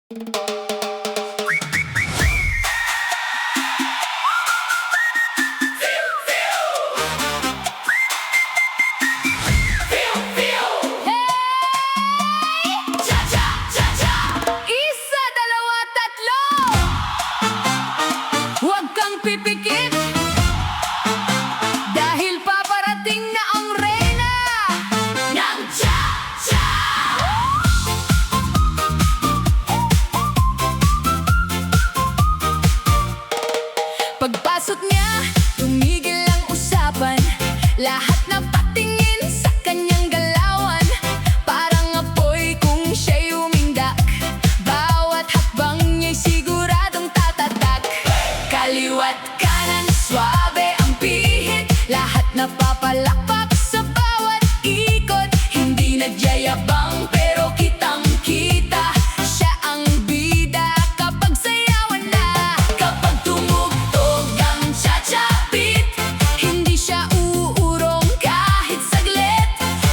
Isa, dalawa, tatlo! Huwag kang pipikit dahil paparating na ang reyna ng cha-cha! Pagpasok niya, tumigil ang usapan. Lahat na patingin sa kanyang galawan. Parang apoy kung siya'y umindak. Bawat hakbang niya'y siguradong tatatak. Kaliwat kanan, swabe ang pihit. Lahat napapalakpak sa bawat ikot. Hindi nagyayabang pero kitang-kita. Siya ang bida kapag sayawan na. Kapag tumugtog ang cha-cha beat, hindi siya uurong kahit saglit.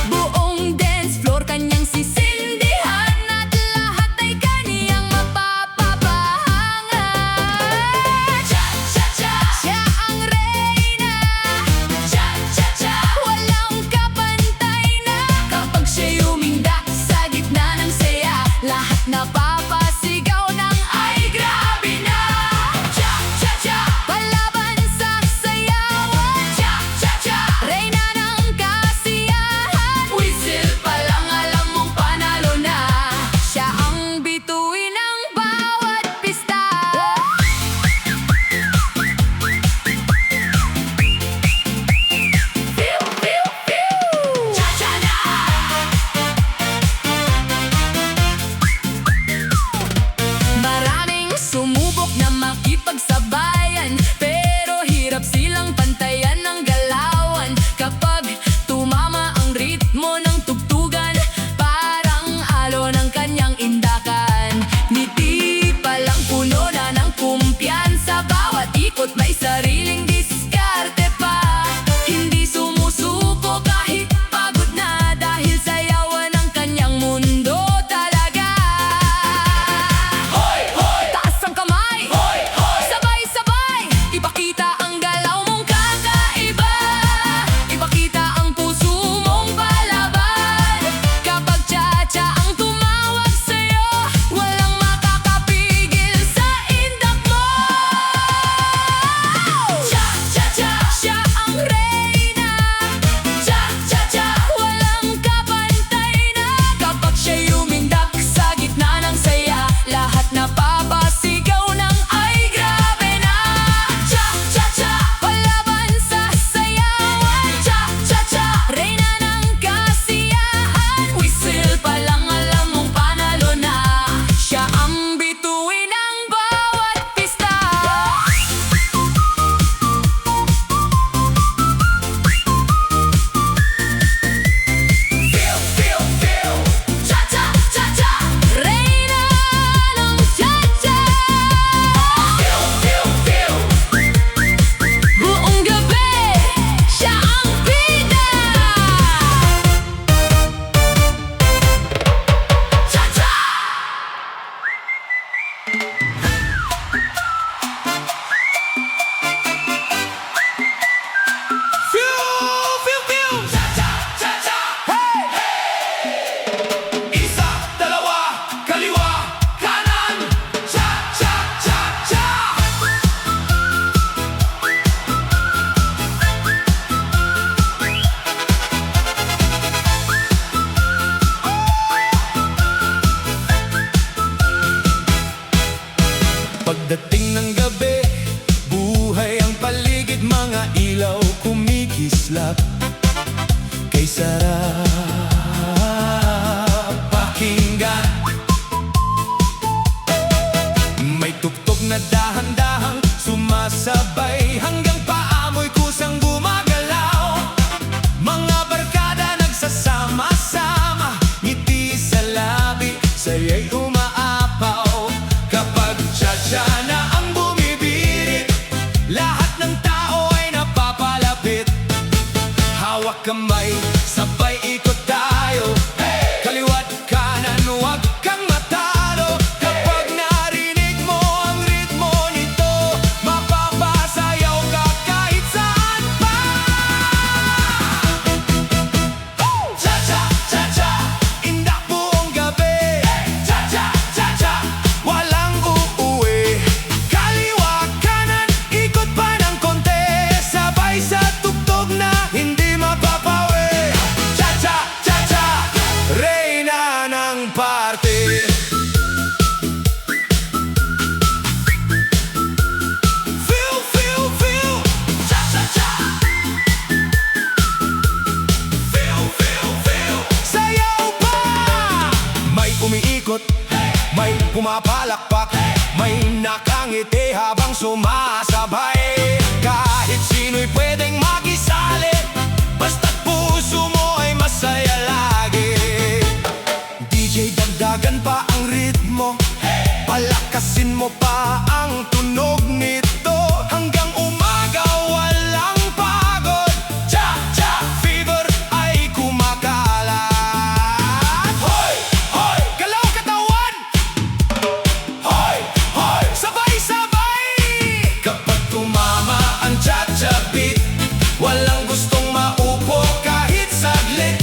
Buong dance floor kanyang sisindihan at lahat ay kaniyang mapapapahangan. Cha-cha-cha, siya ang reyna. Cha-cha-cha, walang kapantay na. Kapag siya'y umindak sa gitna ng saya, lahat napapasigaw ng ay grabe na. Cha-cha-cha, palaban sa sayawan. Cha-cha-cha, reyna ng kasiyahan. Whistle pa lang alam mong panalo na. Siya ang bituin ng bawat pista. Pew, pew, pew! Cha-cha na! Maraming sumubok na makipagsabayan, pero hirap silang pantayan ng galawan. Kapag tumama ang ritmo ng tugtugan, parang alo ng kanyang indakan. Ngiti pa lang puno na ng kumpiyansa. Bawat ikot may sariling diskarte pa. Hindi sumusuko kahit pagod na, dahil sayawan ang kanyang mundo talaga. Hoy, hoy! Taas ang kamay! Hoy, hoy! Sabay-sabay! Ipakita ang galaw mong kakaiba. Ipakita ang puso mong palaban. Kapag cha-cha ang tumawag sa'yo, walang makakapigil sa indak mo. Cha-cha-cha, siya ang reyna. Cha-cha-cha, walang kapantay na. Kapag siya'y umindak sa gitna ng saya, lahat napapasigaw ng ay grabe na. Cha-cha-cha, palaban sa sayawan. Cha-cha-cha, reyna ng kasiyahan. Whistle pa lang alam mong panalo na. Siya ang bituin ng bawat pista. Feel, feel, feel. Cha-cha, cha-cha. Reyna ng cha-cha. Feel, feel, feel. Buong gabi, siya ang bida. Cha-cha. Cha-cha, cha-cha. Isa, dalawa, kaliwa, kanan. Cha-cha-cha-cha. Pagdating ng gabi, buhay ang paligid, mga ilaw kumikislap. Kay sarap pakinggan. May tugtog na dahan-dahang sumasabay, hanggang paamoy kusang gumagalaw. Mga barkada nagsasama-sama, ngiti sa labi, saya'y umaapaw. Kapag cha-cha na ang bumibirit, lahat ng tao ay napapalapit. Hawak kamay, sabay ikot tayo. Kaliwat kanan, huwag kang matalo. Kapag pumapalakpak, may nakangiti habang sumasabay. Kahit sino'y pwedeng makisali, basta't puso mo ay masaya lagi. DJ, dagdagan pa ang ritmo, palakasin mo pa ang tunog nito. Hanggang umaga walang pagod, cha-cha fever ay kumakalat. Hoy! Hoy! Galaw katawan! Hoy! Hoy! Sabay-sabay! Kapag tumama ang cha-cha beat, walang gustong maupo kahit saglit.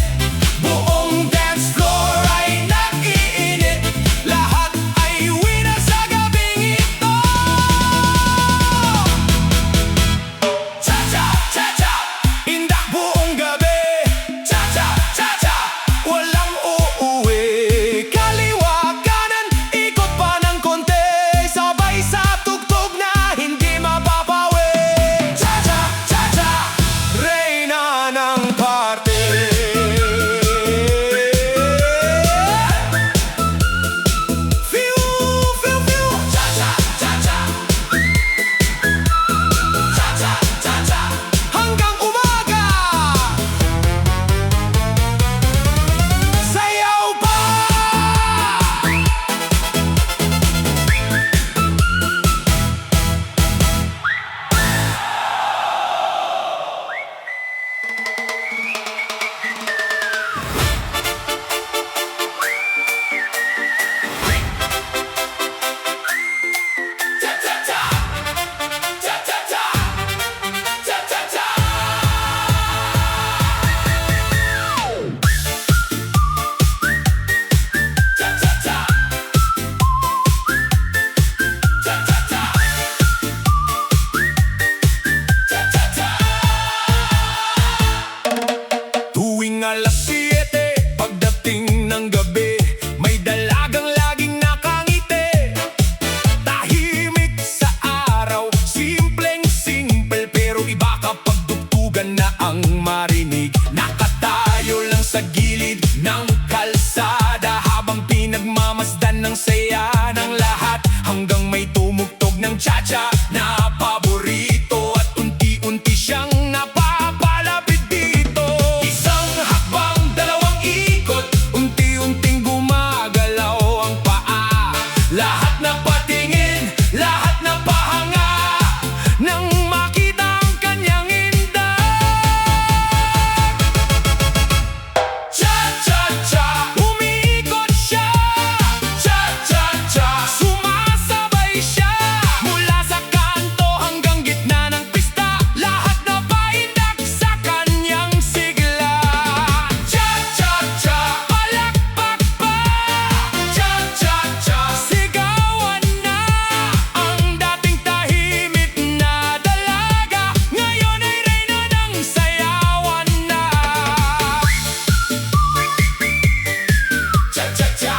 Buong dance floor ay nag-iinit, lahat ay winner sa gabing ito. Cha-cha, cha-cha, indak buong gabi. Cha-cha, cha-cha, walang uuwi. Kaliwa, kanan, ikot pa ng konti, sabay sa tugtog na hindi mapapawi. Cha-cha, cha-cha, reyna ng party. Fiu, fiu, fiu. Cha-cha, cha-cha. Cha-cha, cha-cha. Hanggang umaga. Sayaw pa. Cha-cha-cha. Cha-cha-cha. Cha-cha-cha. Cha-cha-cha. Cha-cha-cha. Cha-cha-cha. Tuwing alas 7, pagdating ng gabi, may dalagang laging nakangiti. Tahimik sa araw, simpleng-simple, pero iba kapag tugtugan na ang marinig. Nakatayo lang sa gilid ng kalsada habang pinagmamasdan ng saya ng lahat, hanggang may tumugtog ng cha-cha na paborito, at unti-unti siyang napapalapit dito. Isang hakbang, dalawang ikot, unti-unting gumagalaw ang paa. Lahat na patingin, lahat na pahanga, nang makita ang kanyang indak. Cha-cha-cha, umiikot siya. Cha-cha-cha, sumasabay siya. Mula sa kanto hanggang gitna ng pista, lahat na paindak sa kanyang sigla. Cha-cha-cha, palakpak pa. Cha-cha-cha, sigawan na. Ang dating tahimik na dalaga, ngayon ay reyna ng sayawan na. Cha-cha-cha.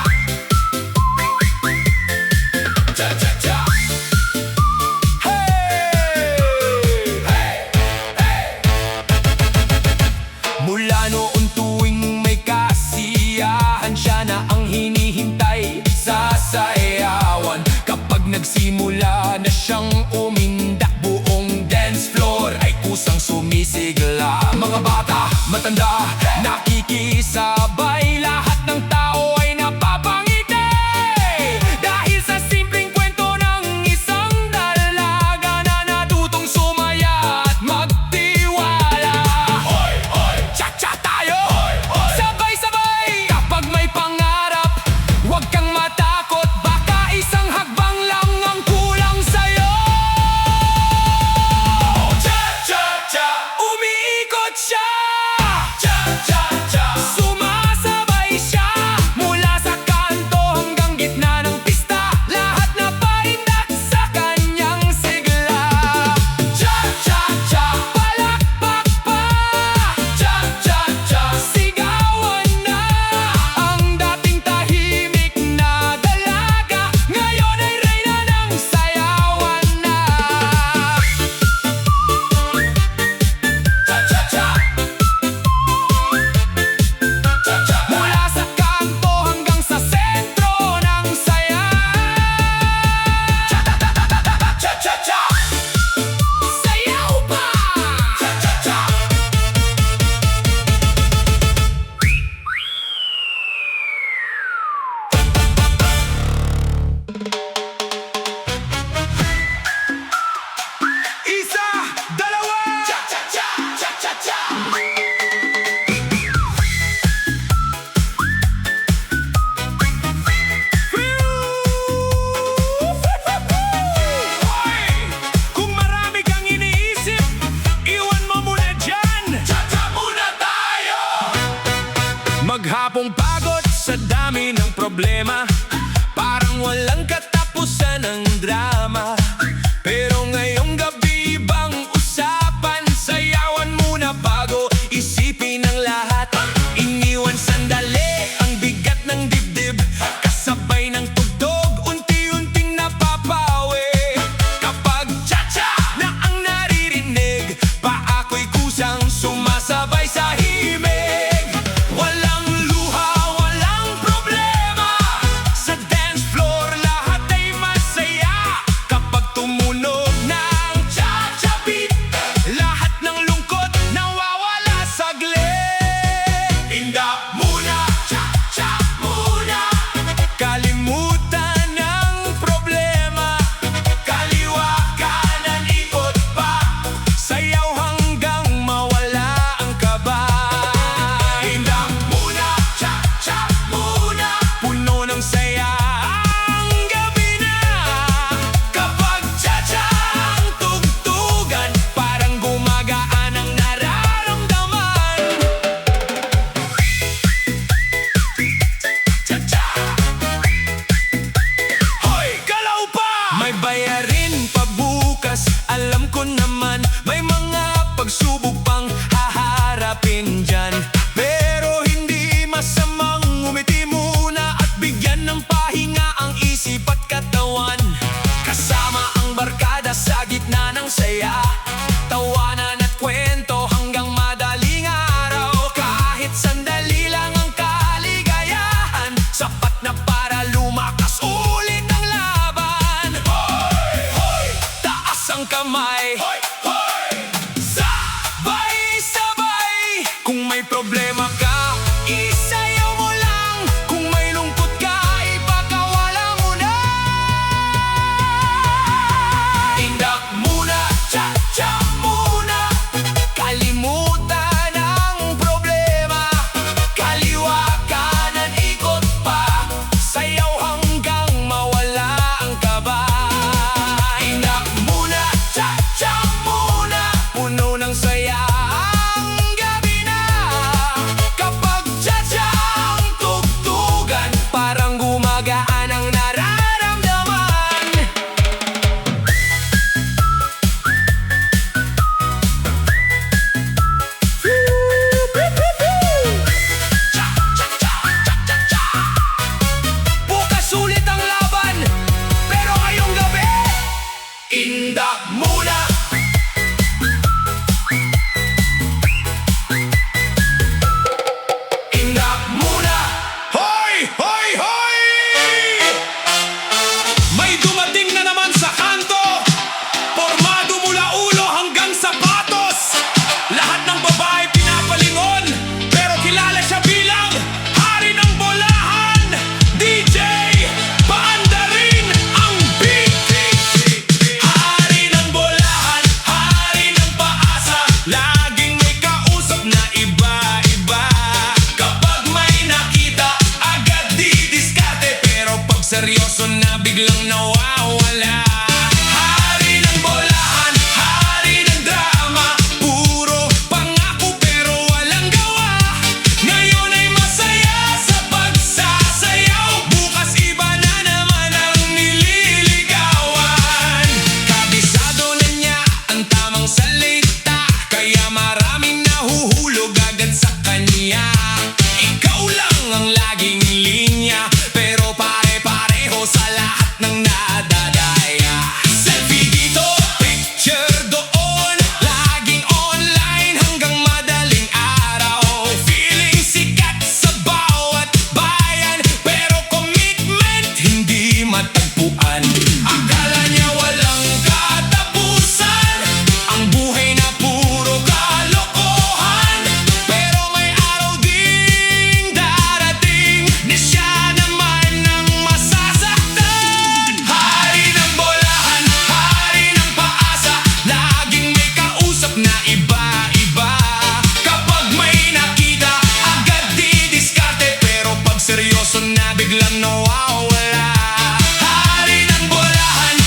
Cha-cha-cha. Hey! Hey! Hey! Mula noon tuwing may kasiyahan, siya na ang hinihintay sa sayawan. Kapag nagsimula na siyang umindak, buong dance floor ay kusang sumisigla. Mga bata, matanda, nakikisabay, lahat ng tao ay napapangiti dahil sa simpleng kwento ng isang dalaga na natutong sumaya at magtiwala. Hoy! Hoy! Cha-cha tayo! Hoy! Hoy! Sabay-sabay! Kapag may pangarap, huwag kang matakot, baka isang hakbang lang ang kulang sa'yo. Cha-cha-cha, umiikot siya. Cha-cha-cha, sumasabay problema, parang walang katapusan ng drama. Pero ngayong gabi bang usapan, sayawan muna bago isipin ang lahat. Iniwan sandali ang bigat ng dibdib, kasabay ng tugtog, unti-unting napapawi. Kapag cha-cha na ang naririnig, pa ako'y kusang sumasabay sa himig. Walang luha, walang problema, sa dance floor lahat ay masaya. Kapag tumunog ng cha-cha beat, lahat ng lungkot nawawala saglit. Inda muna, cha-cha muna, kalimutan ng problema. Kaliwa kanan ikot pa, sayaw hanggang mawala ang kaba. Inda muna, cha-cha muna, puno ng saya ang gabi na. Kapag cha-cha ang tugtugan, parang gumagaan ang nararamdaman. Cha-cha! Hoy, galaw pa! May bayarin pa bukas, alam ko naman. May mga pagsubok pang haharapin dyan. Pero hindi masamang umiti muna at bigyan ng pahinga ang isip at katawan. Kasama ang barkada sa gitna ng saya, tawanan at kwento hanggang madaling araw. Kahit sandali lang ang kaligayahan, sapat na para lumakas ulit ang laban. Hoy! Hoy! Taas ang kamay! Hoy! Hoy! Sabay-sabay! Kung may problema ka, isayaw mo lang. Kung may lungkot ka, ipakawala mo na. Indak muna, cha-cha muna, kalimutan ang problema. Kaliwa kanan ikot pa, sayaw hanggang mawala ang kaba. Indak muna, cha-cha muna, puno ng saya ang gabi na. Kapag cha-cha ang tugtugan, parang gumagaan ang nararamdaman. Cha-cha-cha-cha-cha-cha. Bukas ulit ang laban, pero ngayong gabi, inda muna. Inda muna. Hoy! Hoy! Hoy! May dumating na naman sa kanto, formado mula ulo hanggang sapatos. Lahat ng babae pinapalingon, pero kilala siya bilang hari ng bolahan. DJ, paanda rin ang beat. Hari ng bolahan, hari ng paasa, laging may kausap na iba-iba. Kapag may nakita, agad didiskarte, pero pag seryoso na biglang nawawala. Hari ng bolahan, hari ng drama, puro pangako pero walang gawa. Ngayon ay masaya sa pagsasayaw, bukas iba na naman ang nililigawan. Kabisado na niya ang tamang salita, kaya maraming nahuhulog agad sa kanya. Ikaw lang ang laging linya, pero pare-pareho sa lahat ng nadadaya. Selfie dito, picture doon, laging online hanggang madaling araw. Feeling sikat sa bawat bayan, pero commitment hindi matagpuan. Akala niya walang katapusan, ang buhay na puro kalokohan. Pero may araw ding darating, di siya naman ang masasaktan. Hari ng bolahan, hari ng paasa, laging may kausap na iba-iba. Kapag may nakita, agad didiskarte, pero pag seryoso na biglang nawawala. Hari ng bolahan,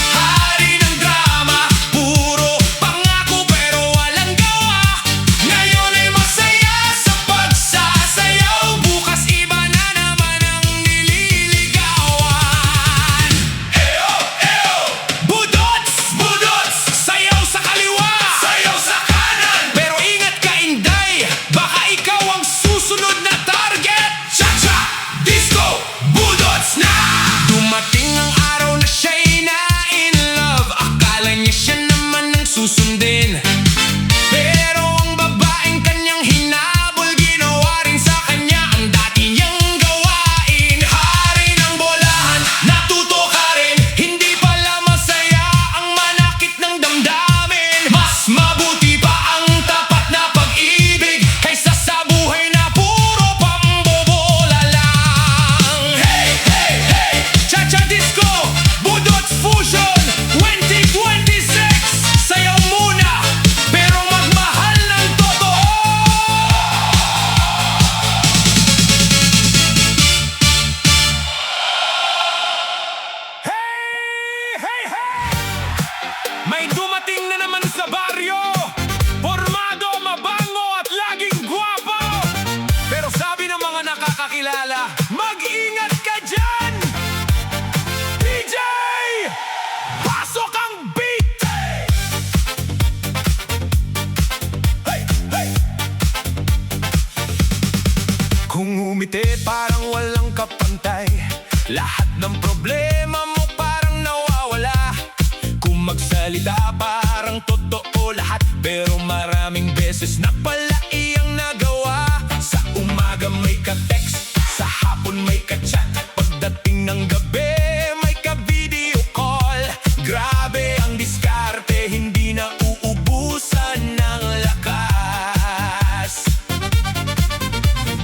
salita parang totoo lahat, pero maraming beses na pala iyang nagawa. Sa umaga may ka-text, sa hapon may ka-chat, pagdating ng gabi may ka-video call. Grabe ang diskarte, hindi na uubusan ng lakas.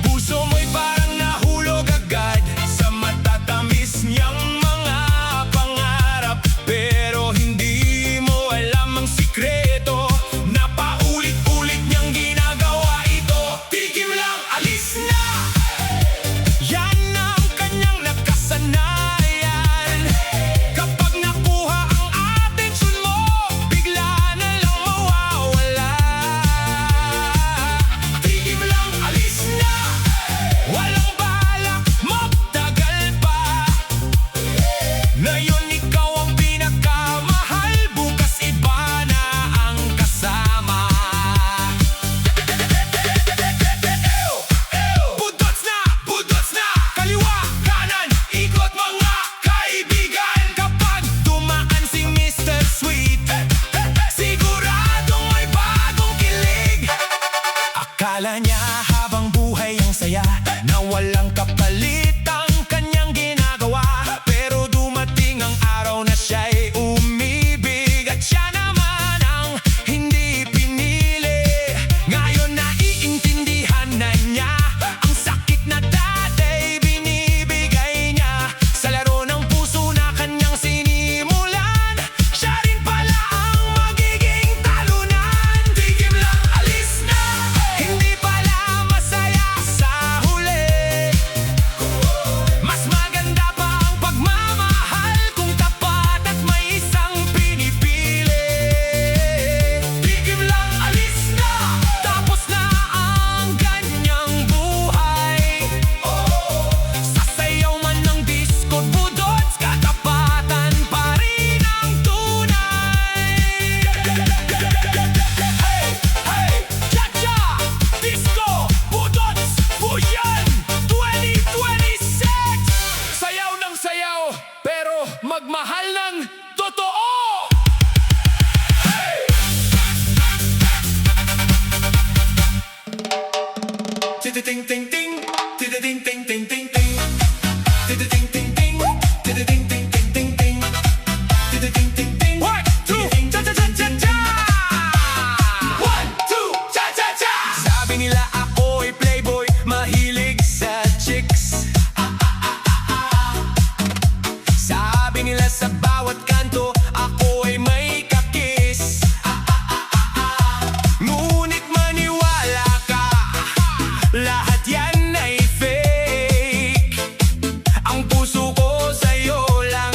Puso mo'y parang nahulog agad sa matatamis niyang mga pangarap, pero hindi mo alam ang sikreto na paulit-ulit niyang ginagawa ito. Tigil lang, alis na! Yan ang kanyang nakasanayan. Kapag nakuha ang atensyon mo, bigla na lang mawawala. Tigil lang, alis na! Walang balak magtagal pa. Ngayon ikaw ang pinakamahal, bukas iba na ang kasama. Budots na, kaliwa, kanan, ikot mga kaibigan. Kapag dumaan si Mr. Sweet, siguradong may bagong kilig. Akala niya habang buhay ang saya, na walang kapalit ang kanyang ginagawa. Pero dumating ang araw na siya'y umibig, at siya naman ang hindi pinili. Ngayon naiintindihan na niya ang sakit na dati binibigay niya. Sa laro ng puso na kanyang sinimulan, siya rin pala ang magiging talunan. Tigil lang, alis na! Hindi pala masaya sa huli. Mas maganda pa ang pagmamahal kung tapat at may isang pinipili. Tigil lang, alis na! Tapos na ang kanyang buhay. Sasayaw man ng disco, budots, katapatan pa rin ang tunay. Hey, hey, cha-cha, disco, budots, fusion 2026. Sayaw ng sayaw, pero magmahal ng totoo. Ting ting ting, ting ting ting ting ting ting, ting ting ting ting, ting ting ting ting ting ting, ting ting ting ting. 1, 2, cha cha cha cha cha. 1, 2, cha cha cha. Sabi nila ako'y playboy, mahilig sa chicks. Sabi nila sa bawat kanto ako'y may kakis. Ngunit maniwala ka, lahat yan ay fake. Ang puso ko sa'yo lang,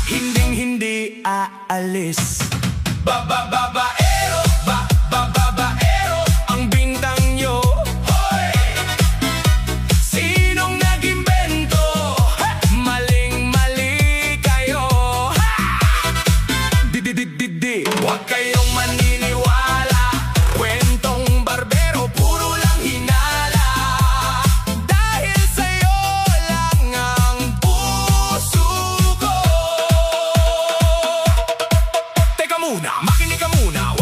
hinding-hindi aalis. Babaero, babaero, ang bintang nyo. Hoy! Sinong nag-imbento? Maling-mali kayo. Di. Huwag kayong maniniwala, kwentong barbero, puro lang hinala. Dahil sa'yo lang ang puso ko. Teka muna, makinig ka muna.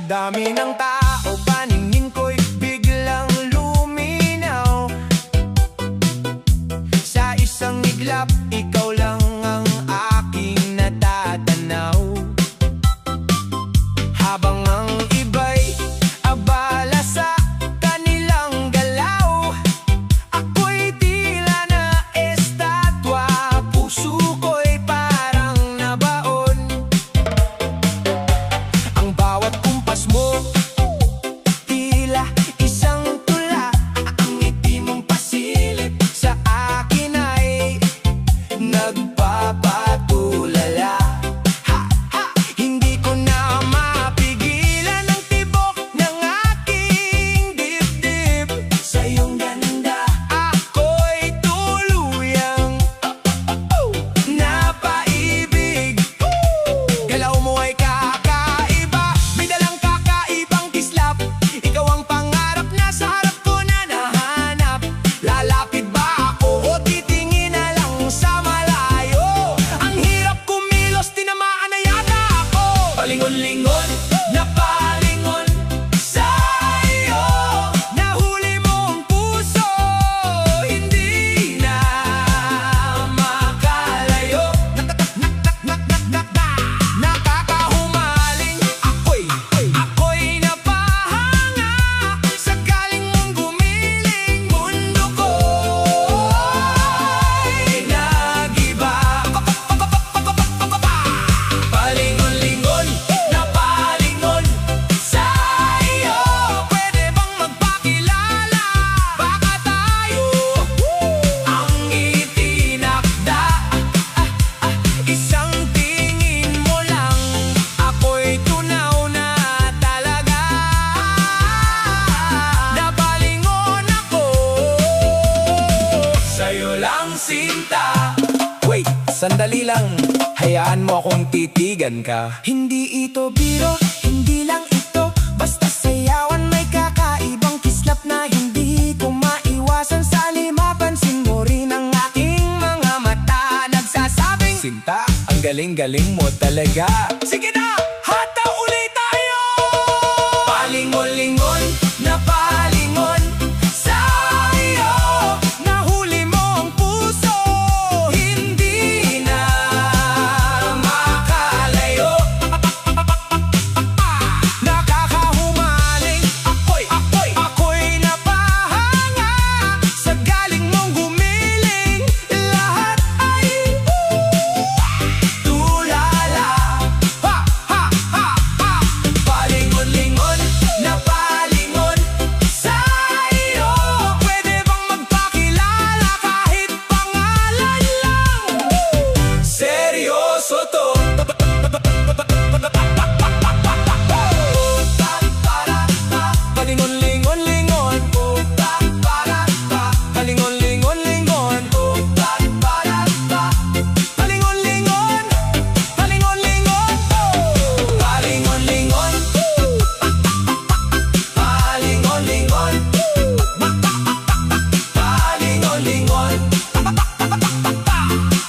dami ng tao, paningin ko'y biglang luminaw. Sa isang iglap, ikaw lang ang aking natatanaw. Habang ang iba'y abala sa kanilang galaw, ako'y tila na estatwa, puso ko'y parang nabaon. Ang bawat kumpas mo, tila isang tula. Ang ngiti mong pasilip sa akin ay nagpapatulala. Ha, ha! Hindi ko na mapigilan ang tibok ng aking dibdib. Sa iyong ganda, ako'y tuluyang napaibig. Galaw mo ay kakaiba, may dalang kakaibang kislap. Ikaw ang pangarap na sa harap ko na nahanap. Lalapit ba ako o titingin na lang sa malayo? Ang hirap kumilos, tinamaan na yata ako. Palingon-lingon, napalingon sa iyo. Nahuli mo ang puso, hindi na makalayo. Nakakahumaling, ako'y napahanga sa galing mong gumiling. Mundo ko'y nagiba. Palingon-lingon, napalingon sa iyo. Pwede bang magpakilala? Baka tayo ang itinakda. Isang tingin mo lang, ako'y tunaw na talaga. Napalingon ako sa'yo lang, sinta. Wait, sandali lang. Hayaan mo akong titigan ka. Hindi ito biro, hindi lang ito basta sayawan. May kakaibang kislap na hindi ko maiwasan. Sa mapansin mo rin ang aking mga mata nagsasabing, Sinta, ang galing-galing mo talaga. Sige na, hata ulit tayo! Palingon-lingon, napalingon sa iyo. Nahuli mo ang puso, hindi na makalayo. Nakakahumaling, ako'y napahanga sa galing mong gumiling. Lahat ay tulala. Ha, ha, ha, ha! Palingon-lingon, napalingon sa iyo. Pwede bang magpakilala kahit pangalan lang? Seryoso to. Palingon-lingon-lingon, palingon-lingon-lingon, palingon-lingon, palingon-lingon, palingon-lingon, palingon-lingon, palingon-lingon,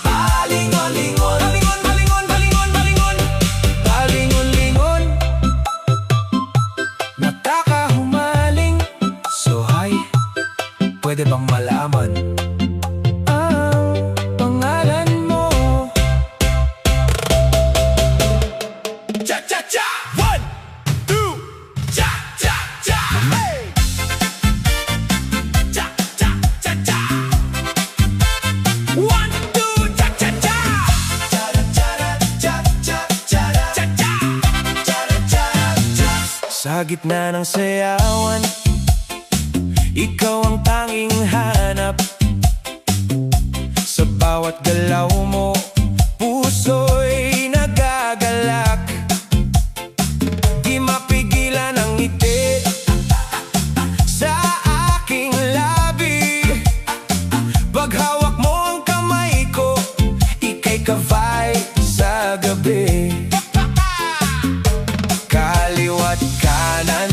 palingon-lingon, palingon-lingon, palingon-lingon. Nakakahumaling. So hi, pwede bang malaman ang pangalan mo? Cha-cha-cha! 1, 2, cha-cha-cha! Hey! Cha-cha-cha-cha! 1, 2, cha-cha-cha! Cha-cha-cha-cha-cha-cha! Sa gitna ng sayawan, ikaw ang tanging hanap. Sa bawat galaw mo, puso'y nagagalak. Di mapigilan ang ngiti sa aking labi. Paghawak mo ang kamay ko, ika'y kavay sa gabi. Kaliwat kanan,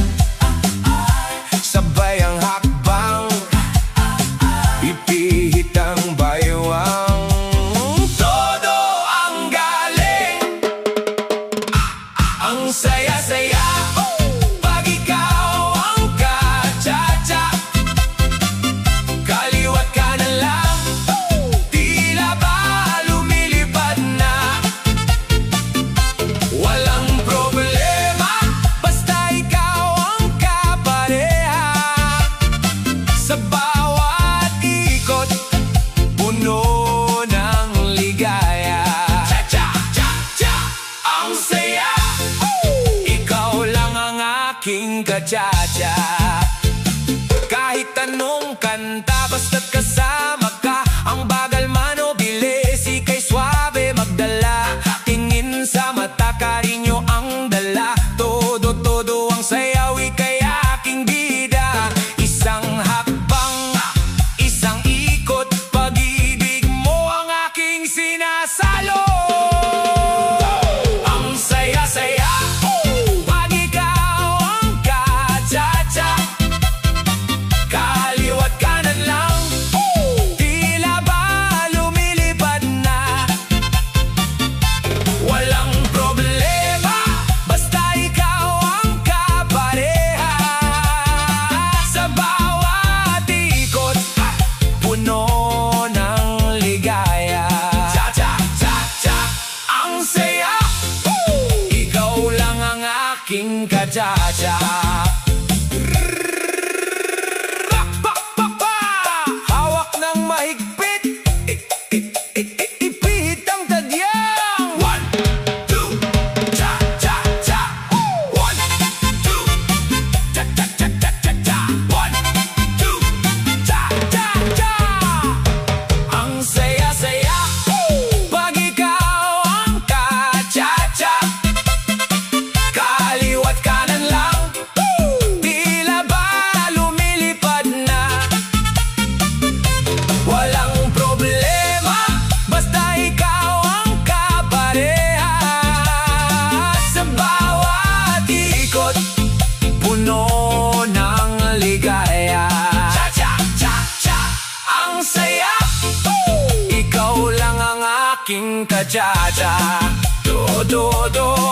cha-cha. Do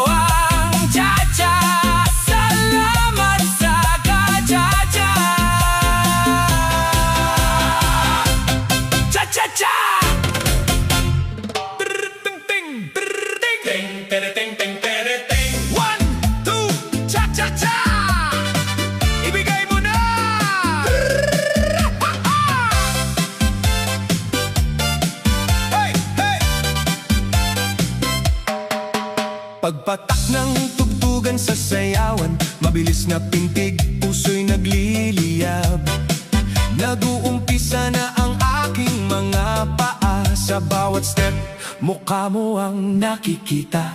ang cha-cha. Salamat sa ka-cha-cha. Cha-cha-cha. One, two, cha-cha-cha. Ibigay mo na. Hey, hey. Pagpatak ng tugtugan sa sayawan, mabilis na pintig, puso'y nagliliyab. Nag-uumpisa na ang aking mga paa. Sa bawat step, mukha mo ang nakikita.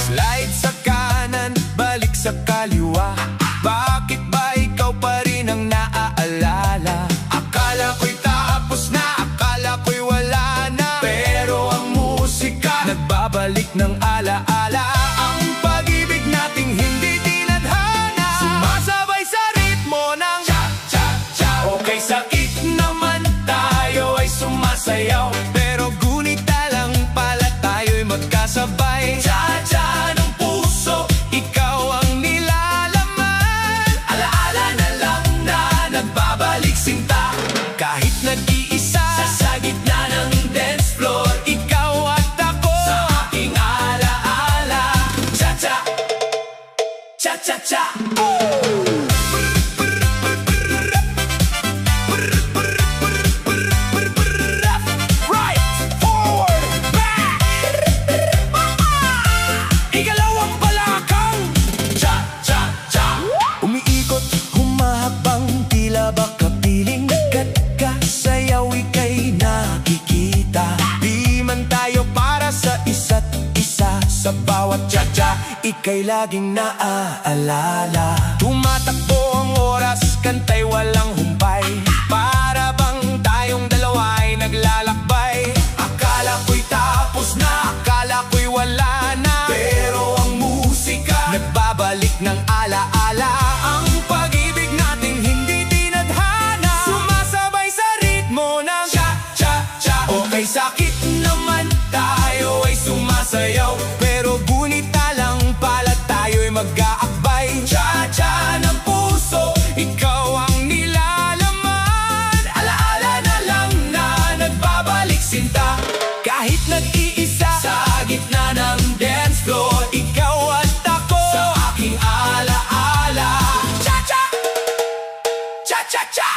Slide sa kanan, balik sa kaliwa. Bakit ba ikaw pa rin ang naaalala? Akala ko'y tapos na, akala ko'y wala na. Pero ang musika, nagbabalik ng alaala. Ang pag-ibig nating hindi tinadhana, sumasabay sa ritmo ng cha-cha-cha. Okay, sakit naman tayo ay sumasayaw, pero gunita lang pala tayo'y magkasabay. Cha-cha ng puso, ikaw ang nilalaman. Alaala na lang na nagbabalik sinta. Kahit nag-iisa sa gitna ng dance floor, ikaw at ako sa aking alaala. Cha-cha, cha-cha-cha. Right, forward, back. Igalawang balakang. Cha-cha-cha. Umiikot, humahapang, tila ba kapiling. Kasayaw ika'y nakikita. Di man tayo para sa isa't isa. Sa bawat cha-cha, ika'y laging naaalala. Tumatakbo ang oras, kantay walang humpay. Para bang tayong dalawa ay naglalakbay. Akala ko'y tapos na, akala ko'y wala na. Pero ang musika, nagbabalik ng alaala. Ang pag-ibig nating hindi tinadhana, sumasabay sa ritmo ng cha-cha-cha. Okay, sakit naman tayo ay sumasayaw, pero gunita lang pala tayo'y mag-aakbay. Cha-cha ng puso, ikaw ang nilalaman. Alaala na lang na nagbabalik sinta. Kahit nag-iisa sa gitna ng dance floor, ikaw at ako sa aking alaala. Cha-cha, cha-cha-cha.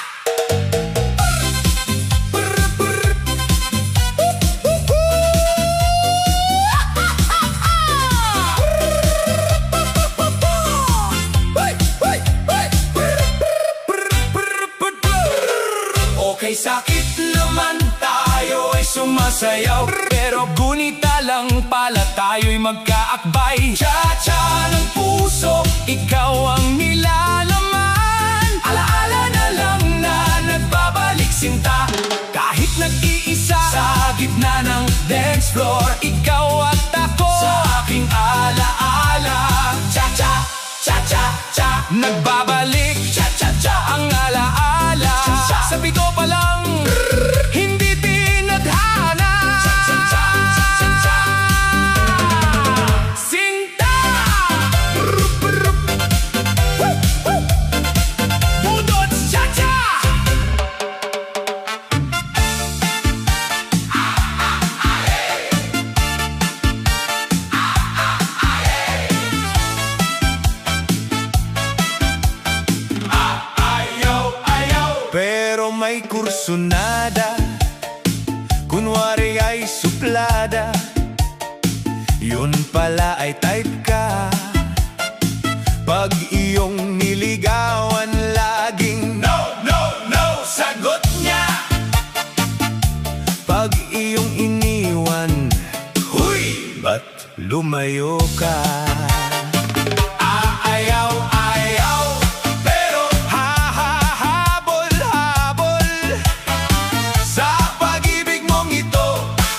Okay, sakit naman tayo ay sumasayaw, pero gunita lang pala tayo'y magkaakbay. Cha-cha ng puso, ikaw ang nilalaman. Alaala na lang na nagbabalik sinta. Kahit nag-iisa sa gitna ng dance floor, ikaw at ako sa aking alaala. Cha-cha, cha-cha-cha. Nagbabalik, cha-cha-cha ang alaala. Sabi ko pa lang, hindi tinadhana. Sinta! Budot cha-cha! Pero may kursunada, kunwari ay suplada. Yun pala ay type ka. Pag iyong niligawan, laging no, no, no, sagot niya. Pag iyong iniwan, huy, ba't lumayo ka? Ayaw, ayaw, pero habol, habol. Sa pag-ibig mong ito,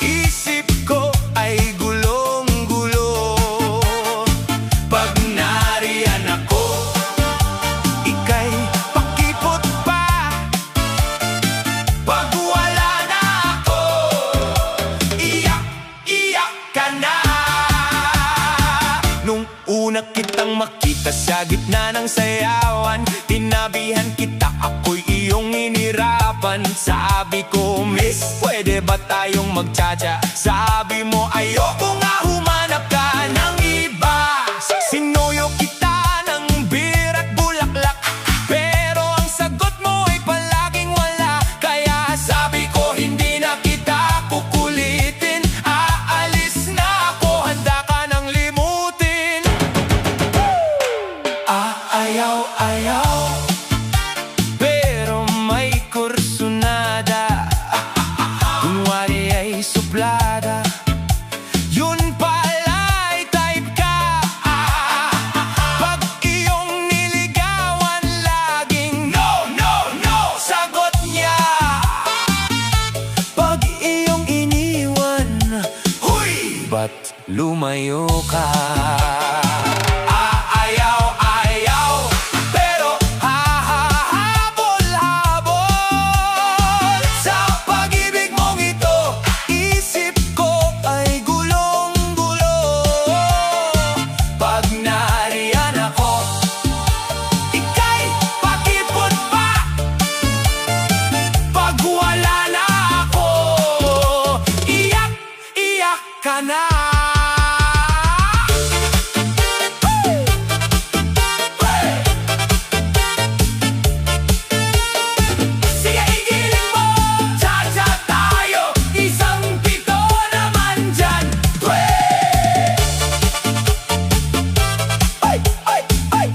isip ko ay gulong-gulo. Pag nariyan ako, ika'y pakipot pa. Pag wala na ako, iyak, iyak tayong magtsatsa. Sabi mo ayoko nga, humanap ka ng iba. Sinuyo kita ng beer at bulaklak, pero ang sagot mo ay palaging wala. Kaya sabi ko hindi na kita kukulitin. Aalis na ako, handa ka nang limutin. Ayaw, pero may kursunada. Kunwari ay suplada, yun pala'y type ka. Pag iyong niligawan, laging no, no, no, sagot niya. Pag iyong iniwan, huy, ba't lumayo ka? Ayaw, pero habol sa pag-ibig mong ito. Isip ko ay gulong-gulo. Pag nariyan ako, ika'y pakipot pa. Pag wala na ako, iyak ka na. Sige, igiling mo, cha-cha tayo. Isang pito naman dyan. Ay, ay, ay.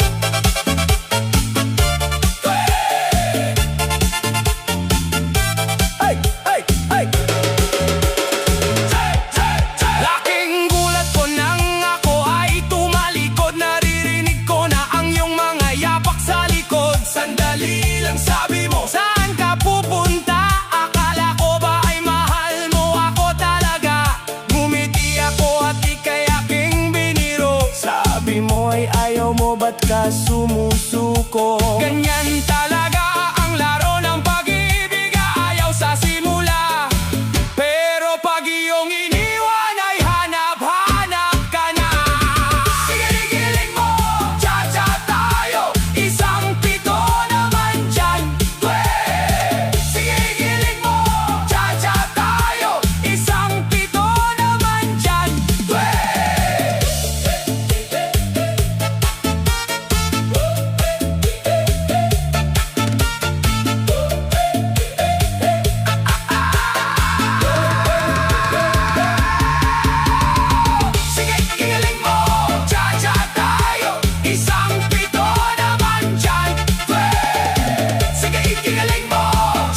Ay, ay, ay. Laking gulat ko nang ako ay tumalikod. Naririnig ko na ang iyong mga yapak sa likod. Sandali lang, sabi mo, saan ka pupunta? Akala ko ba ay mahal mo ako talaga? Ngumiti ako at ika'y aking biniro. Sabi mo ay ayaw mo, ba't ka sumusuko? Ganyan talaga ang laro ng pag-ibig, ayaw sa simula. Pero pag iyong iniwan ay hanap-hanap ka na. Sige, igiling mo, cha-cha tayo. Isang pito naman dyan. Sige, igiling mo, cha-cha tayo. Isang pito naman dyan. Sige, igiling mo, cha-cha tayo. Isang pito naman dyan. Sige, igiling mo,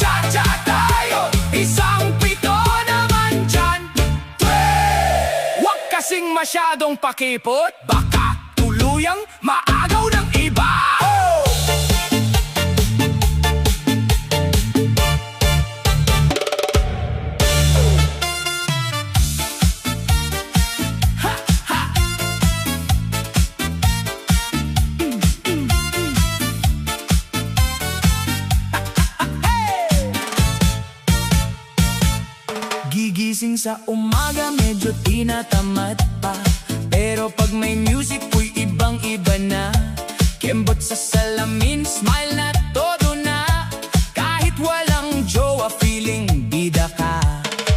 cha-cha tayo. Isang pito naman dyan. Huwag kasing masyadong pakipot, baka tuluyang maagaw ng iba. Gigising sa umaga, medyo tinatamad pa. Pero pag may music, uy, ibang-iba na. Kembot sa salamin, smile na, todo na. Kahit walang jowa, feeling bida ka.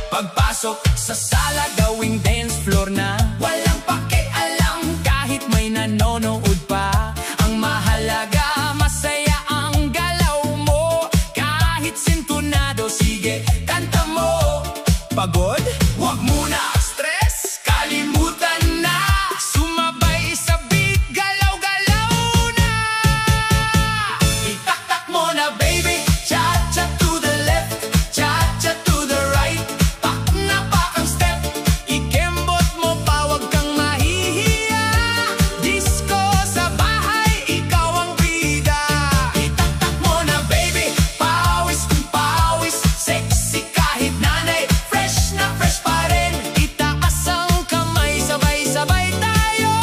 Pagpasok sa sala, gawing dance floor na. Walang pakialam, kahit may nanonood pa. Ang mahalaga, masaya ang galaw mo. Kahit sintunado, sige, kanta mo. Pagod? Huwag muna stress, kalimutan na. Sumabay sa beat, galaw-galaw na. Itaktak mo na, baby. Cha-cha to the left, cha-cha to the right. Pak na pak ang step. Ikembot mo pa, huwag kang mahihiya. Disco sa bahay, ikaw ang bida. Itaktak mo na, baby. Pawis kung pawis, sexy kahit nanay. Fresh na fresh pa rin. Itaas ang kamay, sabay-sabay tayo.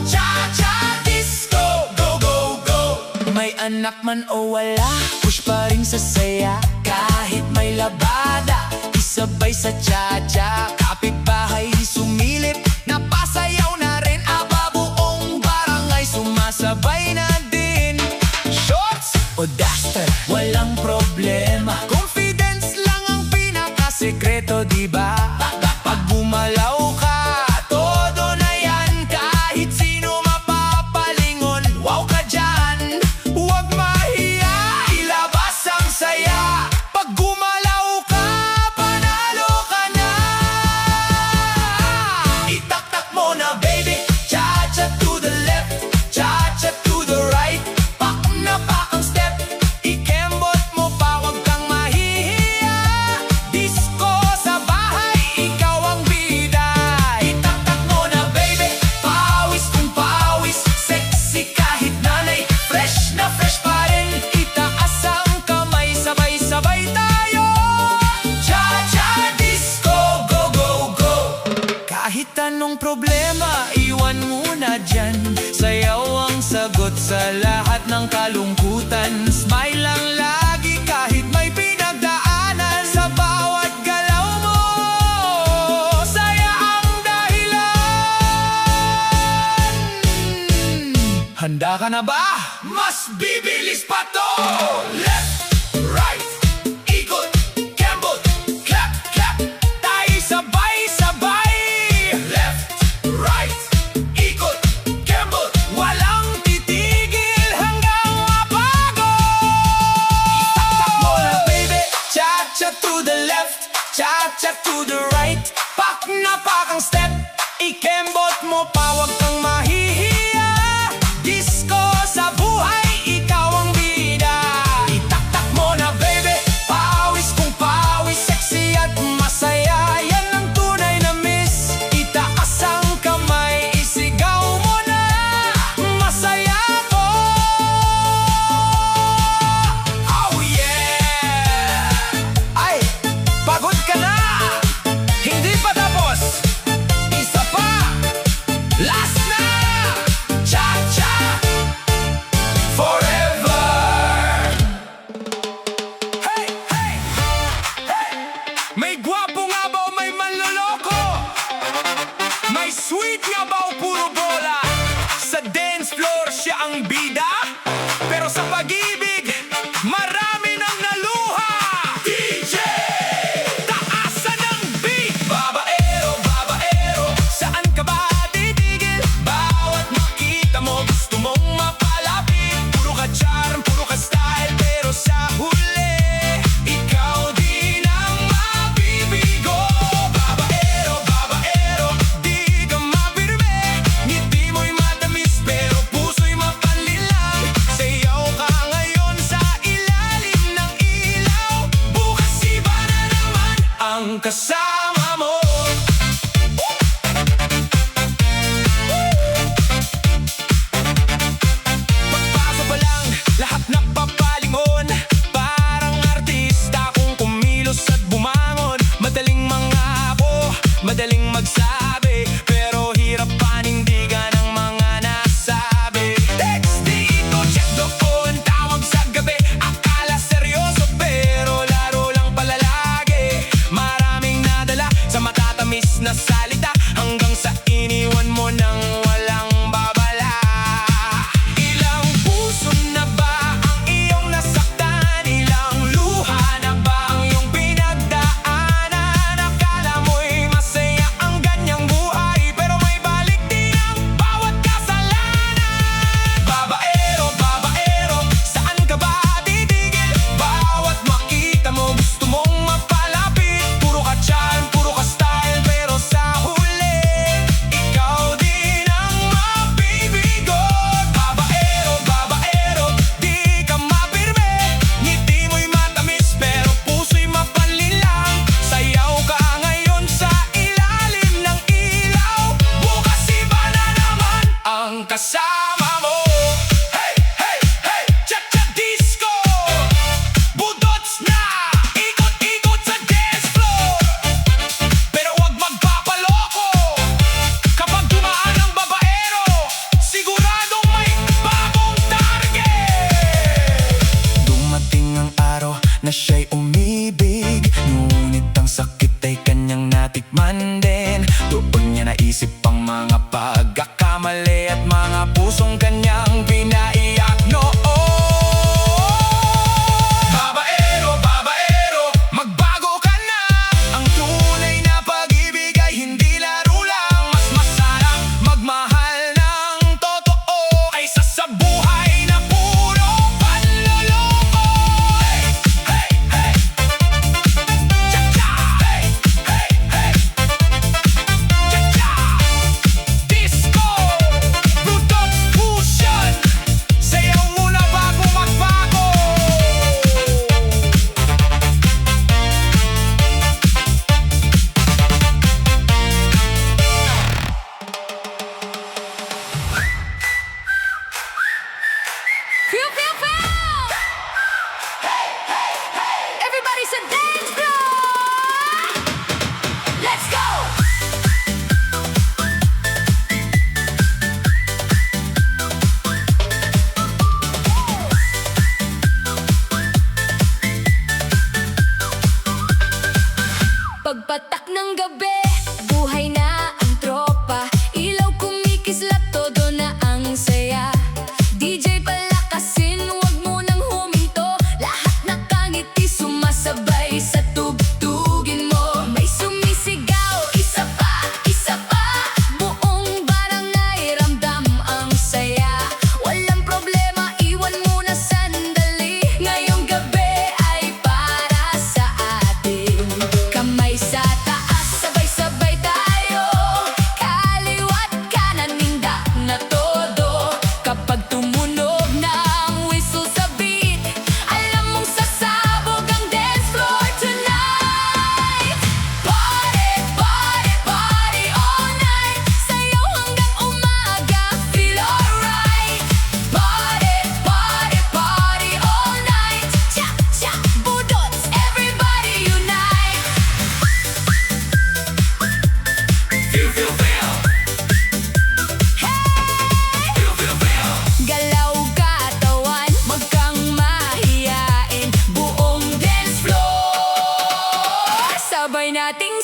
Cha-cha disco, go, go, go. May anak man o wala, push pa rin sa saya. Kahit may labada, isabay sa cha-cha. Kapitbahay sumilip, napasayaw na rin. Aba, buong barangay sumasabay na din. Shorts o duster, walang problema. Confidence lang ang pinakasekreto. iba. Pag gumalaw ka, todo na yan. Kahit sino mapapalingon, wow ka dyan. Huwag mahiya, ilabas ang saya. Pag gumalaw ka, panalo ka na. Itaktak mo na baby, cha-cha to the left, cha-cha to the right. Pak na pak ang step, ikembot mo pa, huwag kang mahihiya. Disco sa bahay, ikaw ang bida. Itaktak mo na baby, pawis kung pawis. Sexy kahit nanay, fresh na fresh pa rin. Itaas ang kamay, sabay-sabay tayo. Cha-cha disco, go go go. Kahit anong problema, iwan muna dyan. Sayaw ang sagot sa lahat ng kalungkutan. Smile lang lagi kahit may pinagdaanan. Sa bawat galaw mo, saya ang dahilan. Handa ka na ba? Mas bibilis pa to! Left, right, ikot, kembot, clap, clap. Tayo sabay-sabay. Left, right, ikot, kembot. Walang titigil hanggang mapagod. Itaktak mo na baby, cha-cha to the left, cha-cha to the right. Pak na pak ang step, ikembot mo pa, huwag kang mahihiya. Disco sa buhay, ikaw ang bida. Itaktak mo na baby, pawis kung pawis. Sexy at masaya, yan ang tunay na miss. Itaas ang kamay, isigaw mo na, masaya ko. Oh yeah! Ay, pagod ka na? Hindi pa tapos. Isa pa, last na. Cha-cha forever. Hey, hey, hey. May gwapo nga ba o may manloloko? May sweet nga ba o puro bola? Sa dance floor siya ang bida, pero sa pag-ibig, marami nang naluha. DJ! Taasan ang beat! Babaero, babaero, saan ka ba titigil? Bawat makita mo, gusto mong mapalapit. Puro ka charm, puro ka style, pero sa huli, ikaw din ang mabibigo. Babaero, babaero, di ka mapirme. Ngiti mo'y matamis, pero puso'y mapanlilang. Sayaw ka ngayon sa ilalim ng ilaw. Bukas iba na naman ang kasama mo. Pagpasok pa lang, lahat napapalingon. Parang artista kung kumilos at bumangon. Madaling mangako, madaling magsabi, pero hirap panindigan ang mga nasabi. Text dito, check doon, tawag sa gabi. Akala seryoso pero laro lang pala lagi. Maraming nadala sa matatamis na salita, hanggang sa iniwan mo nang walang babala. Ilang puso na ba ang iyong nasaktan? Ilang luha na ba ang iyong pinagdaanan? Akala mo'y masaya ang ganyang buhay, pero may balik din ang bawat kasalanan. Babaero, babaero, saan ka ba titigil? Bawat makita mo, gusto mong mapalapit. Puro ka charm, puro ka style, pero sa huli, ikaw din ang mabibigo. Babaero, babaero, di ka mapirme. Ngiti mo'y matamis, pero puso'y mapanlilang. Sayaw ka ngayon sa ilalim ng ilaw. Bukas iba na naman ang kasama mo. Hey, hey, hey, cha-cha disco. Budots na, ikot-ikot sa dance floor. Pero wag magpapaloko. Kapag dumaan ang babaero, siguradong may bagong target. Dumating ang araw na siya'y umibig, ngunit ang sakit ay kanyang natikman din. Doon niya naisip ang mga pagkakamali at mga pusong kanyang pinaiyak noon. Babaero, babaero, magbago ka na. Ang tunay Pagpatak ng gabi, buhay na ang tropa. Ilaw kumikislap, todo na ang saya. DJ palakasin, wag mo nang huminto. Lahat nakangiti, sumasabay sa tugtugin mo. May sumisigaw, isa pa, isa pa. Buong barangay ramdam ang saya. Walang problema, iwan mo na sandali. Ngayong gabi ay para sa atin. Kamay sa taas, sabay-sabay tayo. Kaliwat kanan, nindak na todo. Kapag tumunog na ang whistle sa beat, alam mong sasabog ang dance floor tonight. Party, party, party all night. Sayaw hanggang umaga, feel alright. Party, party, party all night. Cha, cha, budots, everybody unite. Feel, feel, feel. Hey! Feel, feel, feel. Galaw katawan, wag kang mahiyain. Buong dance floor, sabay nating